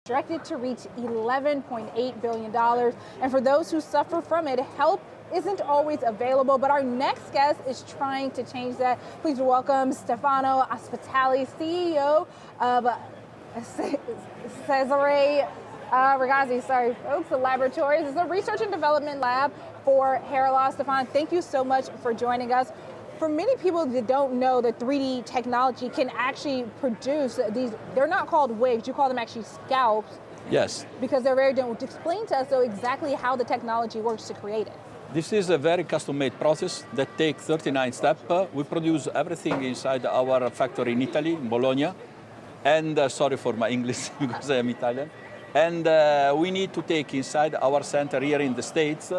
projected to reach $11.8 billion. And for those who suffer from it, help isn't always available, but our next guest is trying to change that. Please welcome Stefano Ospitali, CEO of Cesare Ragazzi, sorry folks, the laboratories. It's a research and development lab for hair loss. Stefano, thank you so much for joining us. For many people that don't know that 3D technology can actually produce these, they're not called wigs, you call them actually scalps. Yes. Because they're very different. Explain to us though exactly how the technology works to create it. This is a very custom-made process that takes 39 steps. We produce everything inside our factory in Italy, in Bologna. And sorry for my English because I am Italian. And we need to take inside our center here in the States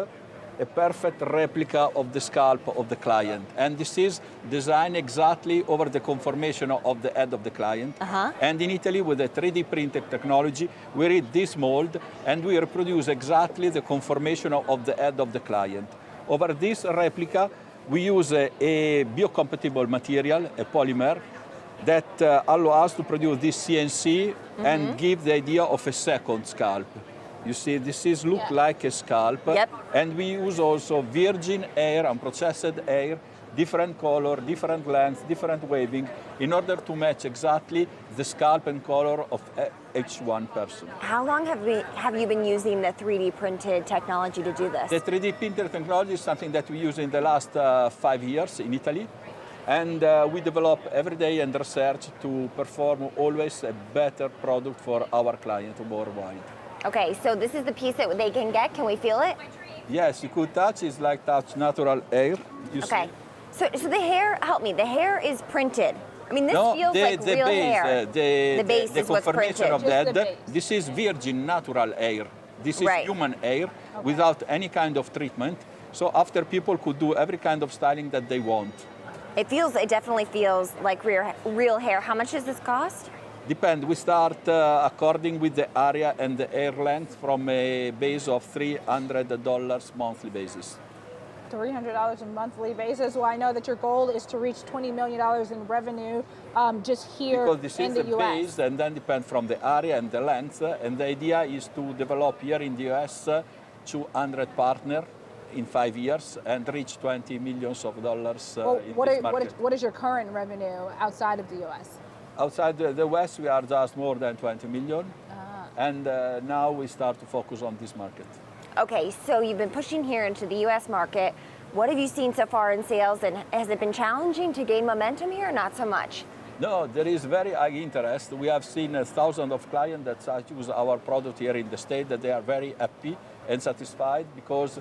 a perfect replica of the scalp of the client. And this is designed exactly over the conformation of the head of the client. And in Italy, with a 3D printed technology, we read this mold and we reproduce exactly the conformation of the head of the client. Over this replica, we use a biocompatible material, a polymer, that allow us to produce this CNC and give the idea of a second scalp. You see, this is look like a scalp. And we use also virgin hair and processed hair, different color, different length, different waving, in order to match exactly the scalp and color of each one person. How long have you been using the 3D printed technology to do this? The 3D printed technology is something that we use in the last 5 years in Italy. And we develop every day and research to perform always a better product for our client worldwide. Okay, so this is the piece that they can get. Can we feel it? Yes, you could touch. It's like touch natural hair. Okay. So the hair, help me. The hair is printed. I mean, this feels like real hair. The base is what's printed. Of the head. This is virgin natural hair. This is human hair without any kind of treatment. So after people could do every kind of styling that they want. It definitely feels like real hair. How much does this cost? Depend. We start according with the area and the hair length from a base of $300 monthly basis. $300 a monthly basis. Well, I know that your goal is to reach $20 million in revenue just here in the US. Because this is the base, and then depend from the area and the length. And the idea is to develop here in the US 200 partners in 5 years and reach $20 million in this market. What is your current revenue outside of the US? Outside the West, we are just more than 20 million. And now we start to focus on this market. Okay, so you've been pushing here into the US market. What have you seen so far in sales, and has it been challenging to gain momentum here or not so much? No, there is very high interest. We have seen thousands of clients that use our product here in the state, that they are very happy and satisfied because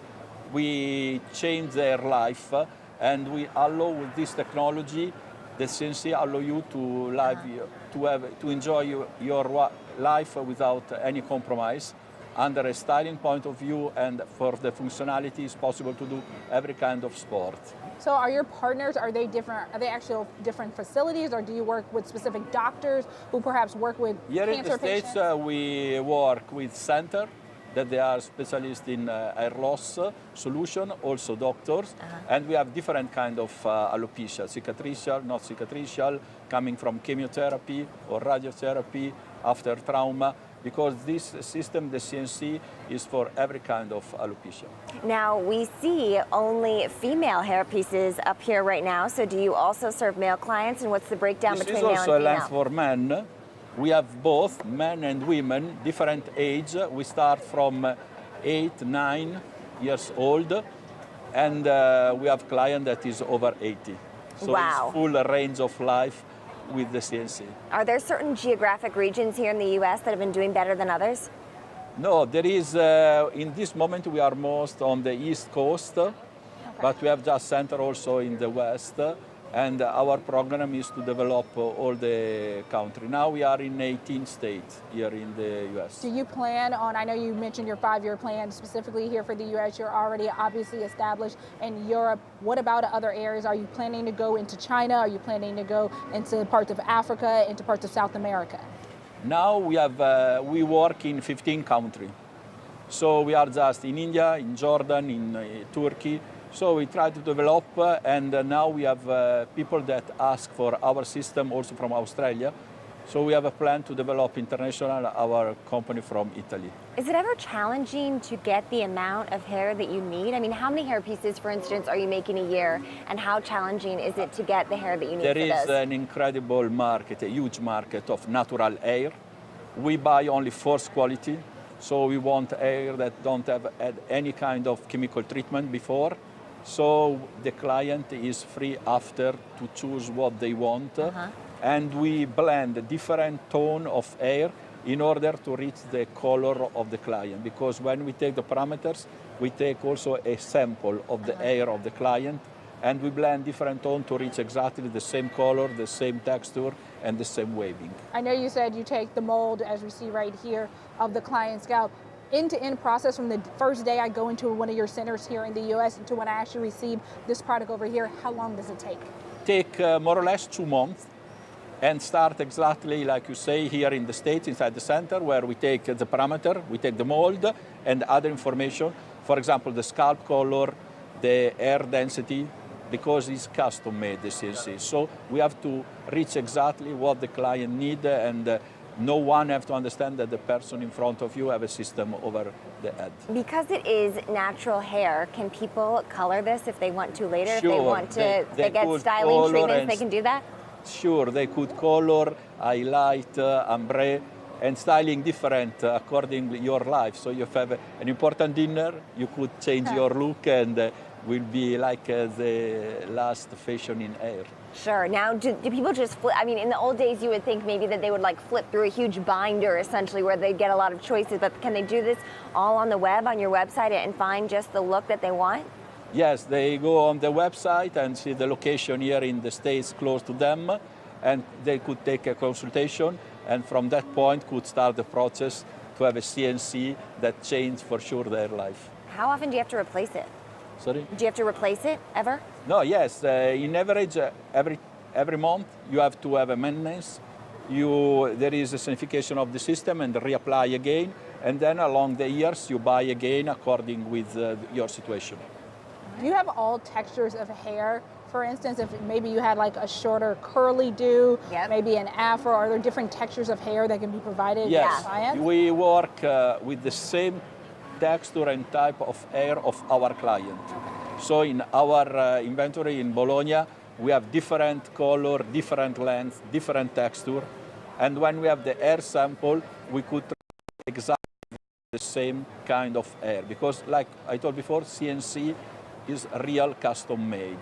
we change their life and we allow with this technology, the CNC allow you to enjoy your life without any compromise. Under a styling point of view and for the functionality, it's possible to do every kind of sport. So are your partners, are they different? Are they actually different facilities, or do you work with specific doctors who perhaps work with here cancer patients? Here in the States, we work with Center, that they are specialists in hair loss solution, also doctors. And we have different kind of alopecia, cicatricial, not cicatricial, coming from chemotherapy or radiotherapy after trauma. Because this system, the CNC, is for every kind of alopecia. Now, we see only female hair pieces up here right now, so do you also serve male clients, and what's the breakdown between male and female? This is also a lens for men. We have both men and women, different age. We start from 8, 9 years old, and we have client that is over 80. So it's full range of life with the CNC. Are there certain geographic regions here in the US that have been doing better than others? No, there is, in this moment we are most on the East Coast, but we have just center also in the West, and our program is to develop all the country. Now we are in 18 states here in the US. Do you plan on, I know you mentioned your 5-year plan specifically here for the US, you're already obviously established in Europe. What about other areas? Are you planning to go into China? Are you planning to go into parts of Africa, into parts of South America? Now we work in 15 countries. So we are just in India, in Jordan, in Turkey. So we try to develop, and now we have people that ask for our system also from Australia. So we have a plan to develop international our company from Italy. Is it ever challenging to get the amount of hair that you need? I mean, how many hair pieces, for instance, are you making a year? And how challenging is it to get the hair that you need There for is this? an incredible market, a huge market of natural hair. We buy only first quality, so we want hair that don't have had any kind of chemical treatment before. So the client is free after to choose what they want. And we blend a different tone of hair in order to reach the color of the client. Because when we take the parameters, we take also a sample of the hair of the client, and we blend different tone to reach exactly the same color, the same texture, and the same waving. I know you said you take the mold, as we see right here, of the client's scalp. End-to-end process from the first day I go into one of your centers here in the US to when I actually receive this product over here, how long does it take? Take more or less 2 months. And start exactly like you say here in the States, inside the center, where we take the parameter, we take the mold and other information. For example, the scalp color, the hair density, because it's custom made, the CNC. So we have to reach exactly what the client needs, and no one have to understand that the person in front of you have a system over the head. Because it is natural hair, can people color this if they want to later? Sure. If they want to they get could styling color treatments, and they can do that? Sure, they could color, highlight, ombre, and styling different according to your life. So if you have an important dinner, you could change your look and will be like the last fashion in hair. Sure. Now, do people just flip? I mean, in the old days, you would think maybe that they would like flip through a huge binder, essentially, where they get a lot of choices. But can they do this all on the web, on your website, and find just the look that they want? Yes, they go on the website and see the location here in the States close to them, and they could take a consultation, and from that point could start the process to have a CNC that changed for sure their life. How often do you have to replace it? Sorry? Do you have to replace it ever? No, yes, in average every month you have to have a maintenance. There is a sanification of the system and reapply again, and then along the years you buy again according with your situation. Do you have all textures of hair? For instance, if maybe you had like a shorter curly do, maybe an afro, are there different textures of hair that can be provided to clients? We work with the same texture and type of hair of our client. So in our inventory in Bologna, we have different color, different length, different texture. And when we have the hair sample, we could exactly the same kind of hair. Because like I told before, CNC is real custom made.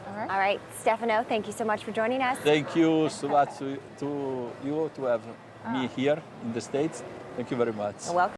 All right, Stefano, thank you so much for joining us. Thank you so much to you to have me here in the States. Thank you very much. Welcome.